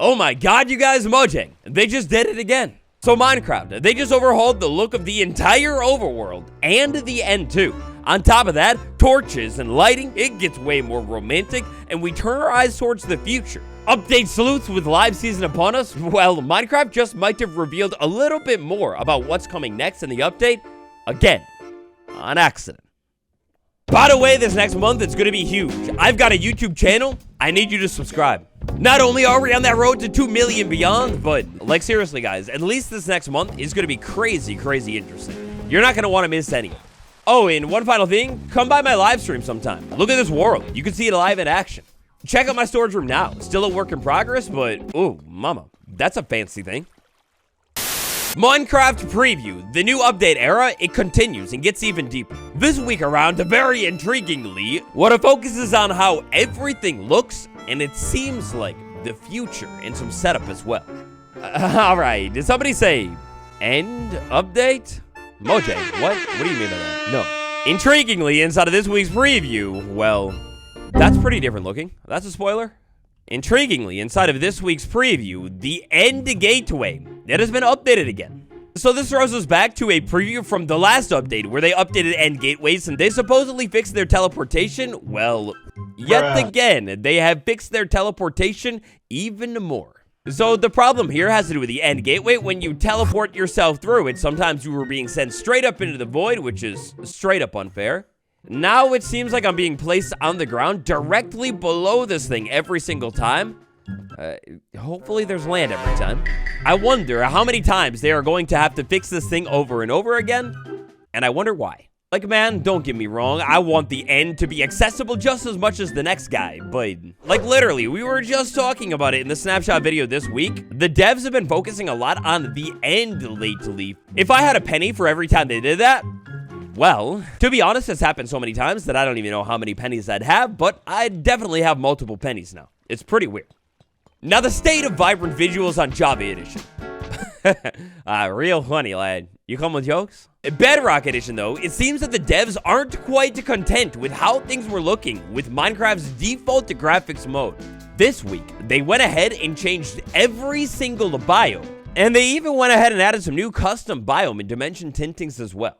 Oh my god, you guys, Mojang, they just did it again. So Minecraft, they just overhauled the look of the entire overworld and the end too. On top of that, torches and lighting, it gets way more romantic, and we turn our eyes towards the future. Update salutes with live season upon us. Well, Minecraft just might have revealed a little bit more about what's coming next in the update, again, on accident. By the way, this next month, it's gonna be huge. I've got a YouTube channel. I need you to subscribe. Not only are we on that road to 2 million beyond, but like seriously guys, at least this next month is gonna be crazy interesting. You're not gonna wanna miss any. Oh, and one final thing, come by my live stream sometime. Look at this world. You can see it live in action. Check out my storage room now. Still a work in progress, but ooh, mama, that's a fancy thing. Minecraft preview, the new update era, it continues and gets even deeper. This week around, very intriguingly, what it focuses on how everything looks, and it seems like the future and some setup as well. Alright, did somebody say end update? Mojang, what? What do you mean by that? No. Intriguingly, inside of this week's preview, well, that's pretty different looking. That's a spoiler. Intriguingly, inside of this week's preview, the end gateway, it has been updated again. So this throws us back to a preview from the last update where they updated end gateways and they supposedly fixed their teleportation. Well, yet again, they have fixed their teleportation even more. So the problem here has to do with the end gateway. When you teleport yourself through it, sometimes you were being sent straight up into the void, which is straight up unfair. Now it seems like I'm being placed on the ground directly below this thing every single time. Hopefully there's land every time. I wonder how many times they are going to have to fix this thing over and over again. And I wonder why. Like, man, don't get me wrong. I want the end to be accessible just as much as the next guy. But, like, literally, we were just talking about it in the snapshot video this week. The devs have been focusing a lot on the end lately. If I had a penny for every time they did that, well, to be honest, it's happened so many times that I don't even know how many pennies I'd have, but I definitely have multiple pennies now. It's pretty weird. Now, the state of vibrant visuals on Java Edition. Real funny, lad. You come with jokes? Bedrock Edition, though, it seems that the devs aren't quite content with how things were looking with Minecraft's default graphics mode. This week, they went ahead and changed every single biome, and they even went ahead and added some new custom biome and dimension tintings as well.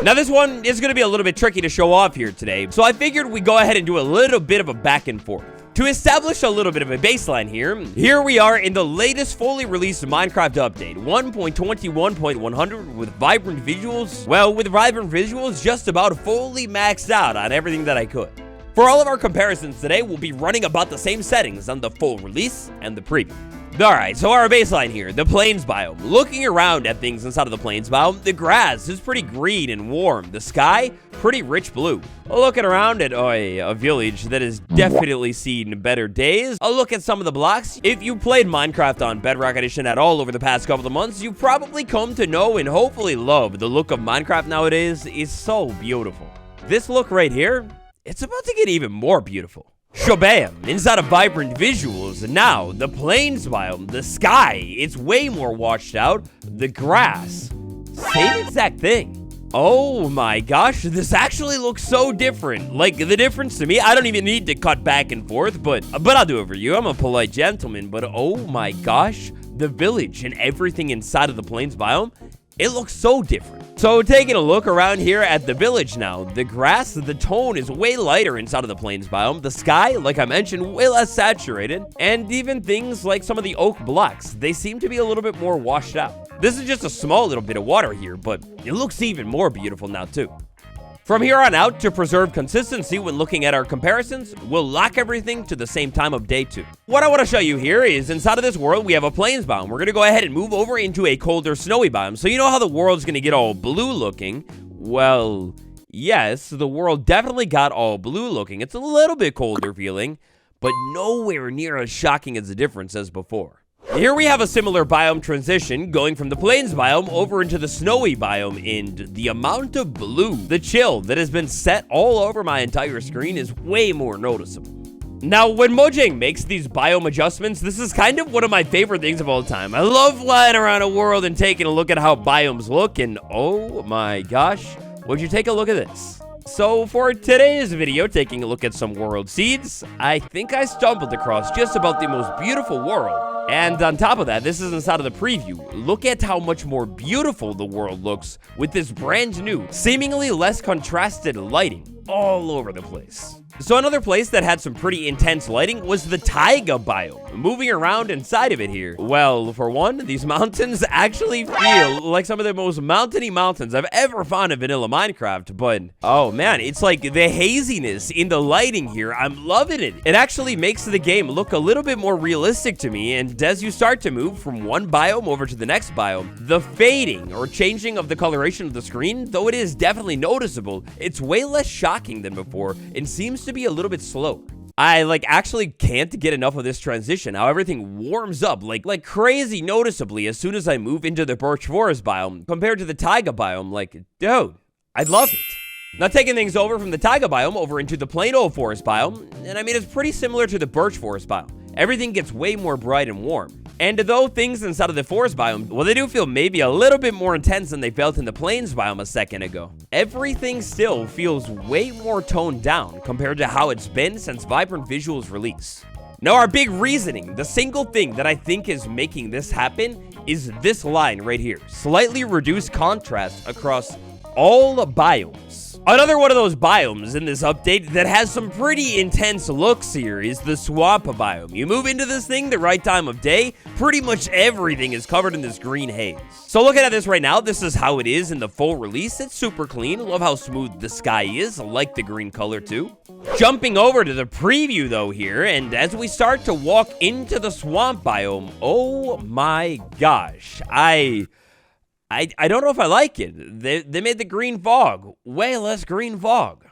Now, this one is going to be a little bit tricky to show off here today, so I figured we'd go ahead and do a little bit of a back and forth. To establish a little bit of a baseline here we are in the latest fully released Minecraft update, 1.21.100 with vibrant visuals. Well, with vibrant visuals just about fully maxed out on everything that I could. For all of our comparisons today, we'll be running about the same settings on the full release and the preview. Alright, so our baseline here, the plains biome. Looking around at things inside of the plains biome, the grass is pretty green and warm. The sky, pretty rich blue. Looking around at a village that has definitely seen better days. A look at some of the blocks. If you played Minecraft on Bedrock Edition at all over the past couple of months, you've probably come to know and hopefully love the look of Minecraft nowadays. It's so beautiful. This look right here, it's about to get even more beautiful. Shabam, inside of vibrant visuals, now the plains biome, the sky, it's way more washed out. The grass, same exact thing. Oh my gosh, this actually looks so different. Like, the difference to me, I don't even need to cut back and forth, but I'll do it for you. I'm a polite gentleman, but oh my gosh, the village and everything inside of the plains biome, it looks so different. So taking a look around here at the village now, the grass, the tone is way lighter inside of the plains biome. The sky, like I mentioned, way less saturated. And even things like some of the oak blocks, they seem to be a little bit more washed out. This is just a small little bit of water here, but it looks even more beautiful now too. From here on out, to preserve consistency when looking at our comparisons, we'll lock everything to the same time of day 2. What I want to show you here is inside of this world, we have a plains biome. We're going to go ahead and move over into a colder, snowy biome. So you know how the world's going to get all blue looking? Well, yes, the world definitely got all blue looking. It's a little bit colder feeling, but nowhere near as shocking as the difference as before. Here we have a similar biome transition going from the plains biome over into the snowy biome, and the amount of blue, the chill that has been set all over my entire screen is way more noticeable. Now, when Mojang makes these biome adjustments, this is kind of one of my favorite things of all time. I love flying around a world and taking a look at how biomes look, and oh my gosh, would you take a look at this? So for today's video, taking a look at some world seeds, I think I stumbled across just about the most beautiful world And on top of that, this is inside of the preview. Look at how much more beautiful the world looks with this brand new, seemingly less contrasted lighting all over the place. So another place that had some pretty intense lighting was the taiga biome. Moving around inside of it here, well, for one, these mountains actually feel like some of the most mountainy mountains I've ever found in vanilla Minecraft, but oh man, it's like the haziness in the lighting here, I'm loving it. It actually makes the game look a little bit more realistic to me, and as you start to move from one biome over to the next biome, the fading or changing of the coloration of the screen, though it is definitely noticeable, it's way less shocking than before and seems to be a little bit slower. I actually can't get enough of this transition, how everything warms up like crazy noticeably as soon as I move into the birch forest biome compared to the taiga biome. Like, dude, I love it. Now taking things over from the taiga biome over into the plain old forest biome, and I mean it's pretty similar to the birch forest biome. Everything gets way more bright and warm. And though things inside of the forest biome, well, they do feel maybe a little bit more intense than they felt in the plains biome a second ago, everything still feels way more toned down compared to how it's been since Vibrant Visuals' release. Now, our big reasoning, the single thing that I think is making this happen is this line right here. Slightly reduced contrast across all biomes. Another one of those biomes in this update that has some pretty intense looks here is the swamp biome. You move into this thing the right time of day, pretty much everything is covered in this green haze. So looking at this right now, this is how it is in the full release. It's super clean. Love how smooth the sky is. I like the green color too. Jumping over to the preview though here, and as we start to walk into the swamp biome, oh my gosh, I don't know if I like it. They made the green fog way less green fog.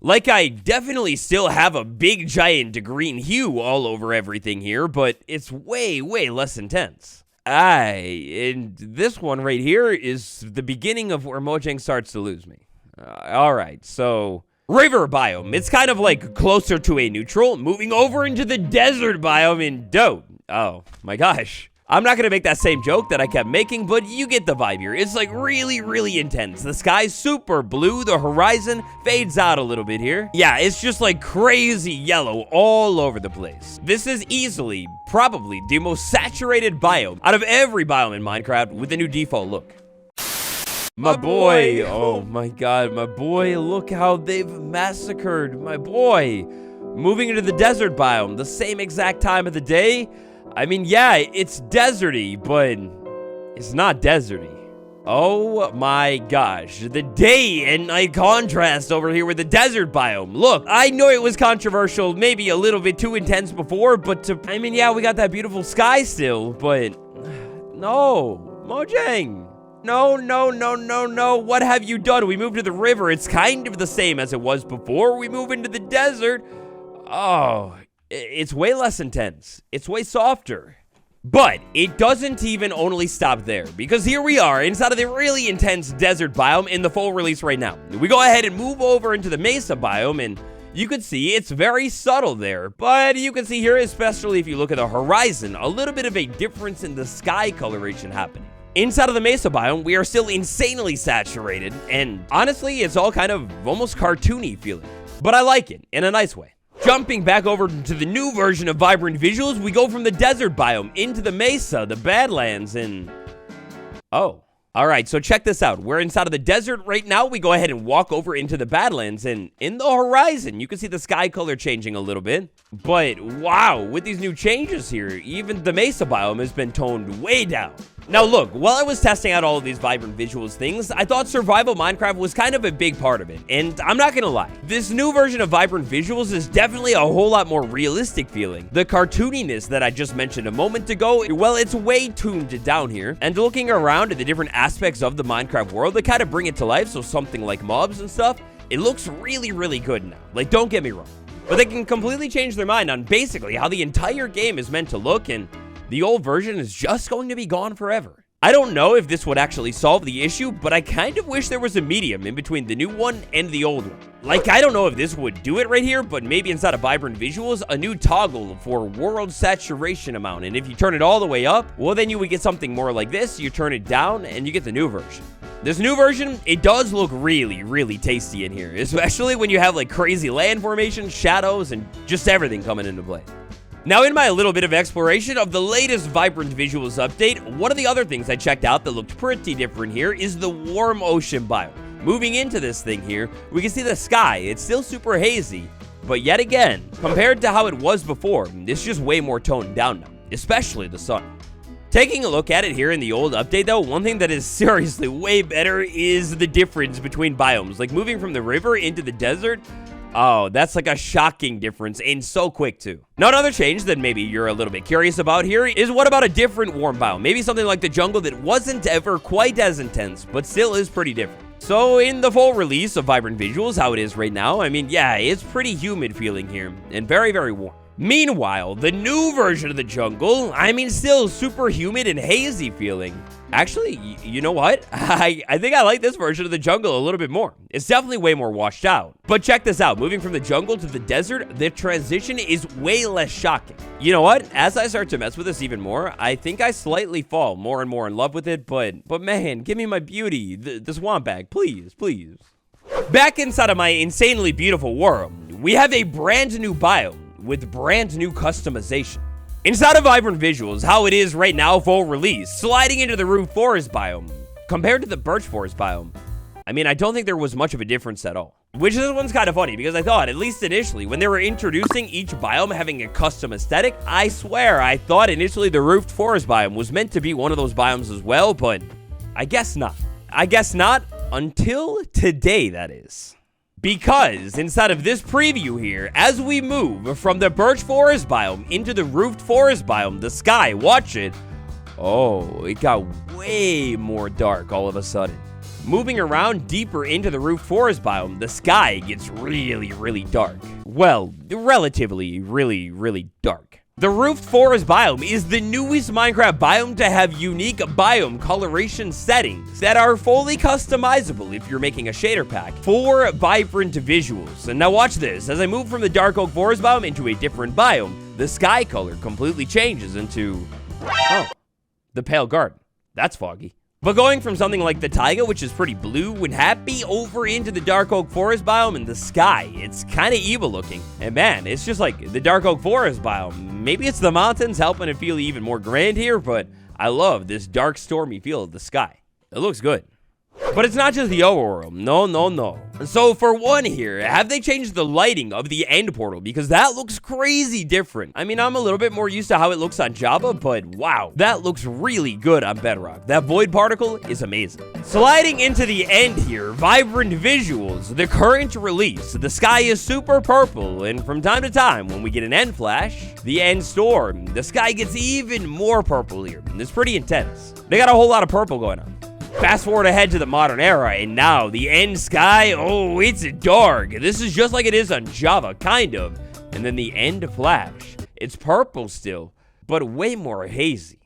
Like, I definitely still have a big giant green hue all over everything here, but it's way less intense. And this one right here is the beginning of where Mojang starts to lose me. All right, so river biome. It's kind of like closer to a neutral, moving over into the desert biome in Dote. Oh my gosh. I'm not going to make that same joke that I kept making, but you get the vibe here. It's like really intense. The sky's super blue. The horizon fades out a little bit here. Yeah, it's just like crazy yellow all over the place. This is easily, probably, the most saturated biome out of every biome in Minecraft with the new default look. My boy. Oh my god, my boy. Look how they've massacred my boy. Moving into the desert biome, the same exact time of the day. I mean, yeah, it's deserty, but it's not deserty. Oh my gosh, the day and night contrast over here with the desert biome. Look, I know it was controversial, maybe a little bit too intense before, but I mean, yeah, we got that beautiful sky still, but no, Mojang. No, what have you done? We moved to the river. It's kind of the same as it was before. We move into the desert. Oh, it's way less intense. It's way softer. But it doesn't even only stop there, because here we are inside of the really intense desert biome in the full release right now. We go ahead and move over into the mesa biome, and you can see it's very subtle there, but you can see here, especially if you look at the horizon, a little bit of a difference in the sky coloration happening. Inside of the mesa biome, we are still insanely saturated, and honestly, it's all kind of almost cartoony feeling, but I like it in a nice way. Jumping back over to the new version of Vibrant Visuals, we go from the desert biome into the mesa, the badlands, and oh. Alright, so check this out. We're inside of the desert right now. We go ahead and walk over into the badlands, and in the horizon, you can see the sky color changing a little bit. But wow, with these new changes here, even the mesa biome has been toned way down. Now look, while I was testing out all of these Vibrant Visuals things, I thought survival Minecraft was kind of a big part of it, and I'm not gonna lie, this new version of Vibrant Visuals is definitely a whole lot more realistic feeling. The cartooniness that I just mentioned a moment ago, well, it's way tuned down here, and looking around at the different aspects of the Minecraft world, they kind of bring it to life, so something like mobs and stuff, it looks really good now. Like, don't get me wrong, but they can completely change their mind on basically how the entire game is meant to look, and the old version is just going to be gone forever. I don't know if this would actually solve the issue, but I kind of wish there was a medium in between the new one and the old one. Like, I don't know if this would do it right here, but maybe inside of Vibrant Visuals, a new toggle for world saturation amount. And if you turn it all the way up, well, then you would get something more like this. You turn it down, and you get the new version. This new version, it does look really tasty in here, especially when you have like crazy land formations, shadows, and just everything coming into play. Now, in my little bit of exploration of the latest Vibrant Visuals update, one of the other things I checked out that looked pretty different here is the warm ocean biome. Moving into this thing here, we can see the sky. It's still super hazy, but yet again, compared to how it was before, it's just way more toned down now, especially the sun. Taking a look at it here in the old update though, one thing that is seriously way better is the difference between biomes. Like moving from the river into the desert, oh, that's like a shocking difference and so quick too. Now another change that maybe you're a little bit curious about here is what about a different warm biome? Maybe something like the jungle that wasn't ever quite as intense, but still is pretty different. So in the full release of Vibrant Visuals, how it is right now, I mean, yeah, it's pretty humid feeling here and very, very warm. Meanwhile, the new version of the jungle, I mean, still super humid and hazy feeling. Actually, you know what? I think I like this version of the jungle a little bit more. It's definitely way more washed out. But check this out. Moving from the jungle to the desert, the transition is way less shocking. You know what? As I start to mess with this even more, I think I slightly fall more and more in love with it. But man, give me my beauty. The swamp bag, please, please. Back inside of my insanely beautiful world, we have a brand new biome with brand new customization. Inside of Vibrant Visuals, how it is right now, full release, sliding into the roof forest biome, compared to the birch forest biome, I mean, I don't think there was much of a difference at all. Which this one's kind of funny, because I thought, at least initially, when they were introducing each biome having a custom aesthetic, I swear, I thought initially the roofed forest biome was meant to be one of those biomes as well, but I guess not. I guess not, until today, that is. Because inside of this preview here, as we move from the birch forest biome into the roofed forest biome, the sky, watch it. Oh, it got way more dark all of a sudden. Moving around deeper into the roofed forest biome, the sky gets really, really dark. Well, relatively really dark. The roofed forest biome is the newest Minecraft biome to have unique biome coloration settings that are fully customizable if you're making a shader pack for Vibrant Visuals. And now watch this. As I move from the dark oak forest biome into a different biome, the sky color completely changes into, oh, the pale garden. That's foggy. But going from something like the taiga, which is pretty blue and happy, over into the dark oak forest biome and the sky, it's kind of evil looking. And man, it's just like the dark oak forest biome. Maybe it's the mountains helping it feel even more grand here, but I love this dark stormy feel of the sky. It looks good. But it's not just the overworld. No. So for one here, have they changed the lighting of the end portal? Because that looks crazy different. I mean, I'm a little bit more used to how it looks on Java, but wow, that looks really good on Bedrock. That void particle is amazing. Sliding into the end here, Vibrant Visuals, the current release. The sky is super purple, and from time to time, when we get an end flash, the end storm, the sky gets even more purple here. It's pretty intense. They got a whole lot of purple going on. Fast forward ahead to the modern era, and now the end sky, oh, it's dark. This is just like it is on Java, kind of. And then the end flash, it's purple still, but way more hazy.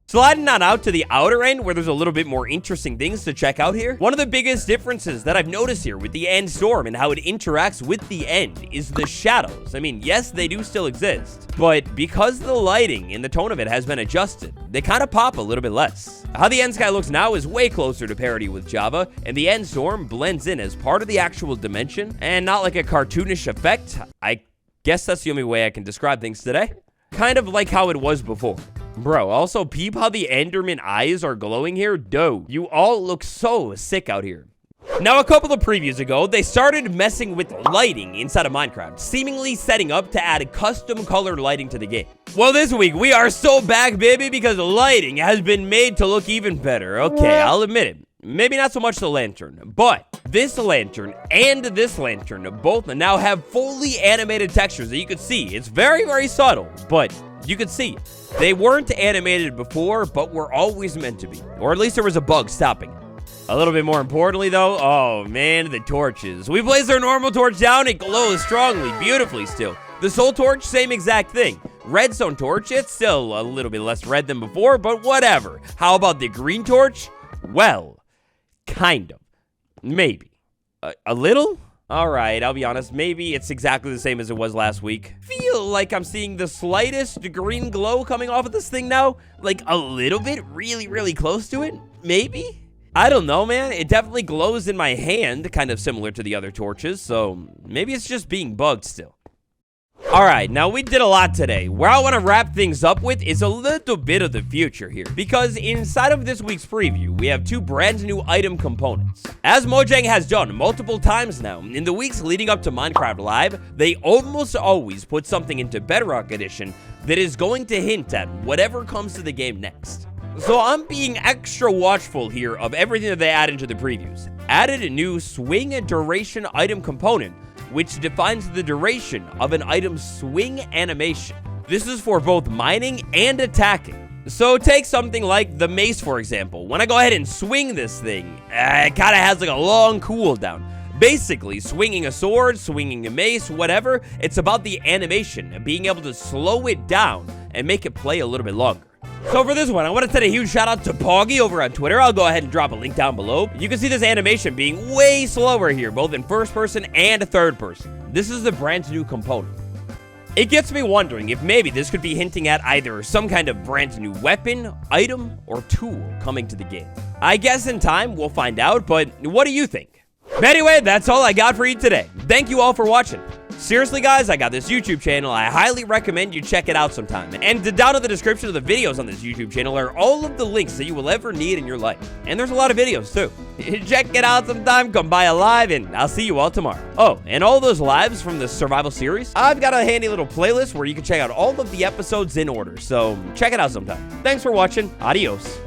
Sliding on out to the outer end, where there's a little bit more interesting things to check out here. One of the biggest differences that I've noticed here with the end storm and how it interacts with the end is the shadows. I mean, yes, they do still exist, but because the lighting and the tone of it has been adjusted, they kind of pop a little bit less. How the end sky looks now is way closer to parity with Java, and the end storm blends in as part of the actual dimension, and not like a cartoonish effect. I guess that's the only way I can describe things today. Kind of like how it was before. Bro, also peep how the Enderman eyes are glowing here. Dope. You all look so sick out here. Now, a couple of previews ago, they started messing with lighting inside of Minecraft, seemingly setting up to add custom colored lighting to the game. Well, this week, we are so back, baby, because lighting has been made to look even better. Okay, I'll admit it. Maybe not so much the lantern, but this lantern and this lantern both now have fully animated textures that you could see. It's very subtle, but you could see it. They weren't animated before, but were always meant to be. Or at least there was a bug stopping it. A little bit more importantly, though, oh man, the torches. We place our normal torch down, it glows strongly, beautifully still. The soul torch, same exact thing. Redstone torch, it's still a little bit less red than before, but whatever. How about the green torch? Well, kind of. Maybe. A little? Alright, I'll be honest, maybe it's exactly the same as it was last week. Feel like I'm seeing the slightest green glow coming off of this thing now. Like a little bit, really close to it, maybe? I don't know, man. It definitely glows in my hand, kind of similar to the other torches, so maybe it's just being bugged still. Alright, now we did a lot today. Where I want to wrap things up with is a little bit of the future here. Because inside of this week's preview, we have 2 brand new item components. As Mojang has done multiple times now, in the weeks leading up to Minecraft Live, they almost always put something into Bedrock Edition that is going to hint at whatever comes to the game next. So I'm being extra watchful here of everything that they add into the previews. Added a new swing duration item component, which defines the duration of an item's swing animation. This is for both mining and attacking. So take something like the mace, for example. When I go ahead and swing this thing, it kind of has like a long cooldown. Basically, swinging a sword, swinging a mace, whatever, it's about the animation and being able to slow it down and make it play a little bit longer. So for this one, I want to send a huge shout out to Poggy over on Twitter. I'll go ahead and drop a link down below. You can see this animation being way slower here, both in first person and third person. This is the brand new component. It gets me wondering if maybe this could be hinting at either some kind of brand new weapon, item, or tool coming to the game. I guess in time we'll find out, but what do you think? But anyway, that's all I got for you today. Thank you all for watching. Seriously, guys, I got this YouTube channel. I highly recommend you check it out sometime. And down in the description of the videos on this YouTube channel are all of the links that you will ever need in your life. And there's a lot of videos, too. Check it out sometime. Come by a live, and I'll see you all tomorrow. Oh, and all those lives from the survival series, I've got a handy little playlist where you can check out all of the episodes in order. So check it out sometime. Thanks for watching. Adios.